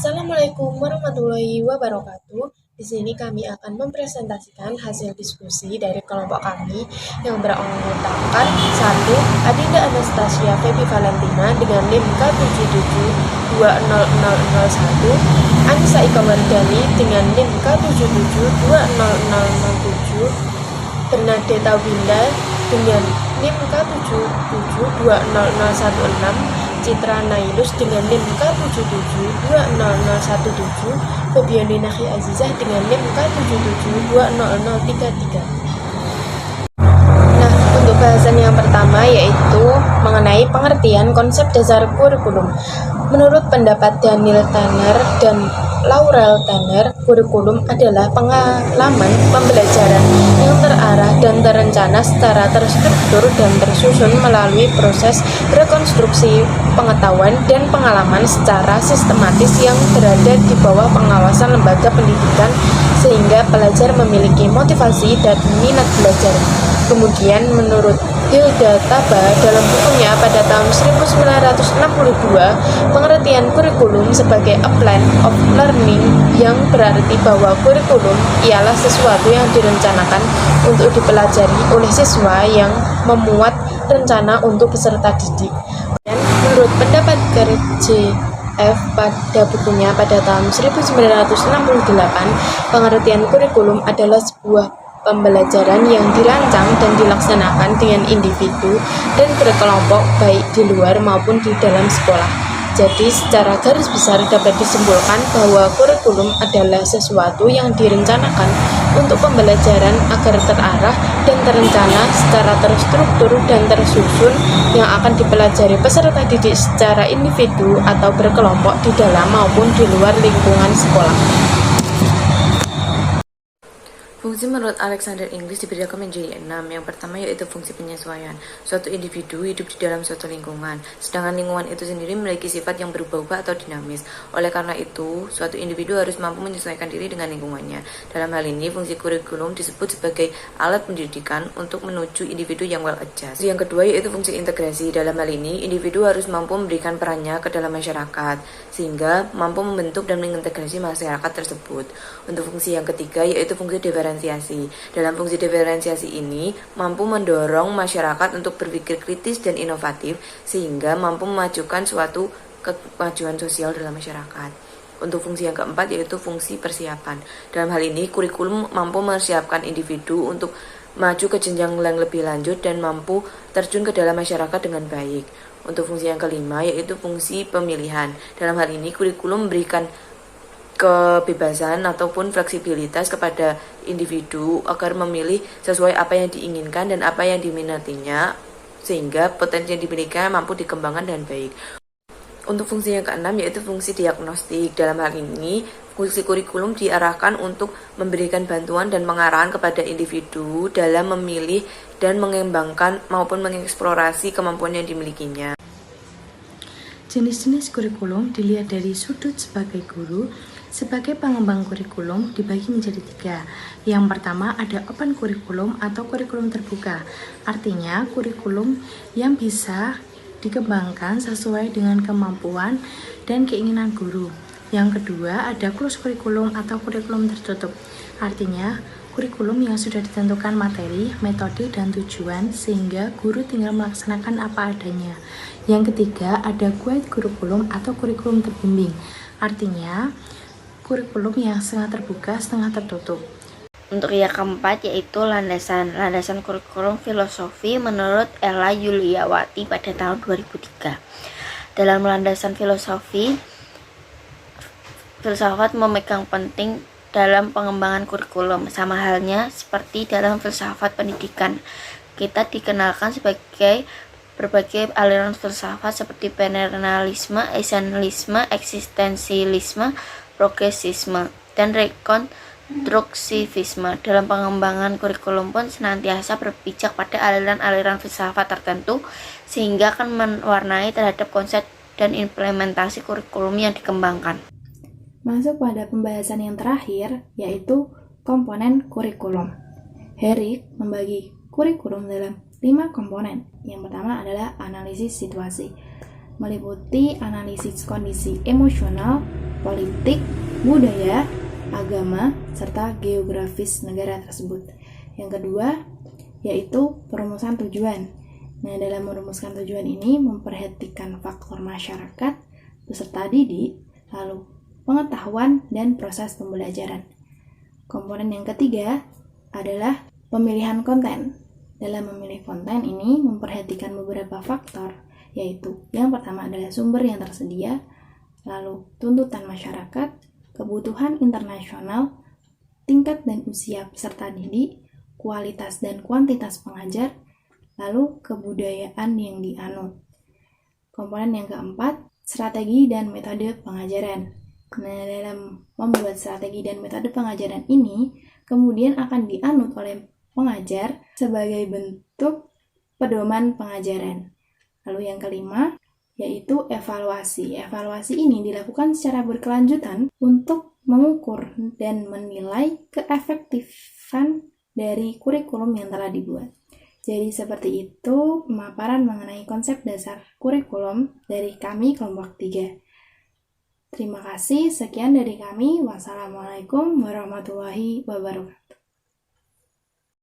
Assalamualaikum warahmatullahi wabarakatuh. Di sini kami akan mempresentasikan hasil diskusi dari kelompok kami yang beranggotakan 1. Adinda Anastasia Febi Valentina dengan NIM K77200001, Anissa Ika Wardani dengan NIM K77200007, Bernadetta Winda dengan NIM K77200016, Citra Nailus dengan NIM K77200017, Febiani Nahi Azizah dengan NIM K77200033. Nah, untuk bahasan yang pertama yaitu mengenai pengertian konsep dasar kurikulum. Menurut pendapat Daniel Tanner dan Laurel Tanner, kurikulum adalah pengalaman pembelajaran yang terarah dan terencana secara terstruktur dan tersusun melalui proses rekonstruksi pengetahuan dan pengalaman secara sistematis yang berada di bawah pengawasan lembaga pendidikan sehingga pelajar memiliki motivasi dan minat belajar. Kemudian menurut Hilda Taba dalam bukunya pada tahun 1962, pengertian kurikulum sebagai a plan of learning yang berarti bahwa kurikulum ialah sesuatu yang direncanakan untuk dipelajari oleh siswa yang memuat rencana untuk peserta didik. Dan menurut pendapat Gareth J. F. pada bukunya pada tahun 1968, pengertian kurikulum adalah sebuah pembelajaran yang dirancang dan dilaksanakan dengan individu dan berkelompok baik di luar maupun di dalam sekolah. Jadi secara garis besar dapat disimpulkan bahwa kurikulum adalah sesuatu yang direncanakan untuk pembelajaran agar terarah dan terencana secara terstruktur dan tersusun yang akan dipelajari peserta didik secara individu atau berkelompok di dalam maupun di luar lingkungan sekolah. Fungsi menurut Alexander Inglis dibedakan menjadi 6. Yang pertama yaitu fungsi penyesuaian. Suatu individu hidup di dalam suatu lingkungan, sedangkan lingkungan itu sendiri memiliki sifat yang berubah-ubah atau dinamis. Oleh karena itu, suatu individu harus mampu menyesuaikan diri dengan lingkungannya. Dalam hal ini, fungsi kurikulum disebut sebagai alat pendidikan untuk menuju individu yang well adjust. Yang kedua yaitu fungsi integrasi. Dalam hal ini, individu harus mampu memberikan perannya ke dalam masyarakat, sehingga mampu membentuk dan mengintegrasi masyarakat tersebut. Untuk fungsi yang ketiga yaitu fungsi diferensiasi. Dalam fungsi diferensiasi ini mampu mendorong masyarakat untuk berpikir kritis dan inovatif sehingga mampu memajukan suatu kemajuan sosial dalam masyarakat. Untuk fungsi yang keempat yaitu fungsi persiapan. Dalam hal ini kurikulum mampu mempersiapkan individu untuk maju ke jenjang yang lebih lanjut dan mampu terjun ke dalam masyarakat dengan baik. Untuk fungsi yang kelima yaitu fungsi pemilihan. Dalam hal ini kurikulum memberikan kebebasan ataupun fleksibilitas kepada individu agar memilih sesuai apa yang diinginkan dan apa yang diminatinya sehingga potensi yang dimilikinya mampu dikembangkan dengan baik. Untuk fungsi yang keenam yaitu fungsi diagnostik. Dalam hal ini fungsi kurikulum diarahkan untuk memberikan bantuan dan pengarahan kepada individu dalam memilih dan mengembangkan maupun mengeksplorasi kemampuan yang dimilikinya. Jenis-jenis kurikulum dilihat dari sudut sebagai guru. Sebagai pengembang kurikulum dibagi menjadi 3. Yang pertama ada open kurikulum atau kurikulum terbuka. Artinya kurikulum yang bisa dikembangkan sesuai dengan kemampuan dan keinginan guru. Yang kedua ada closed kurikulum atau kurikulum tertutup. Artinya kurikulum yang sudah ditentukan materi, metode, dan tujuan sehingga guru tinggal melaksanakan apa adanya. Yang ketiga ada guide kurikulum atau kurikulum terbimbing. Artinya kurikulum yang setengah terbuka, setengah tertutup. Untuk yang keempat yaitu landasan kurikulum filosofi menurut Ella Yuliawati pada tahun 2003. Dalam landasan filosofi, filsafat memegang penting dalam pengembangan kurikulum, sama halnya seperti dalam filsafat pendidikan. Kita dikenalkan sebagai berbagai aliran filsafat seperti paternalisme, essentialisme, eksistensialisme, progresisme, dan rekonstruksivisme. Dalam pengembangan kurikulum pun senantiasa berpijak pada aliran-aliran filsafat tertentu sehingga akan mewarnai terhadap konsep dan implementasi kurikulum yang dikembangkan. Masuk pada pembahasan yang terakhir yaitu komponen kurikulum. Herrick membagi kurikulum dalam 5 komponen. Yang pertama adalah analisis situasi. meliputi analisis kondisi emosional, politik, budaya, agama, serta geografis negara tersebut. Yang kedua, yaitu perumusan tujuan. Nah, dalam merumuskan tujuan ini memperhatikan faktor masyarakat, peserta didik, lalu pengetahuan, dan proses pembelajaran. Komponen yang ketiga adalah pemilihan konten. Dalam memilih konten ini memperhatikan beberapa faktor, yaitu yang pertama adalah sumber yang tersedia, lalu tuntutan masyarakat, kebutuhan internasional, tingkat dan usia peserta didik, kualitas dan kuantitas pengajar, lalu kebudayaan yang dianut. Komponen yang keempat, strategi dan metode pengajaran. Nah, dalam membuat strategi dan metode pengajaran ini, kemudian akan dianut oleh pengajar sebagai bentuk pedoman pengajaran. Lalu yang kelima, yaitu evaluasi. Evaluasi ini dilakukan secara berkelanjutan untuk mengukur dan menilai keefektifan dari kurikulum yang telah dibuat. Jadi seperti itu pemaparan mengenai konsep dasar kurikulum dari kami kelompok 3. Terima kasih, sekian dari kami. Wassalamualaikum warahmatullahi wabarakatuh.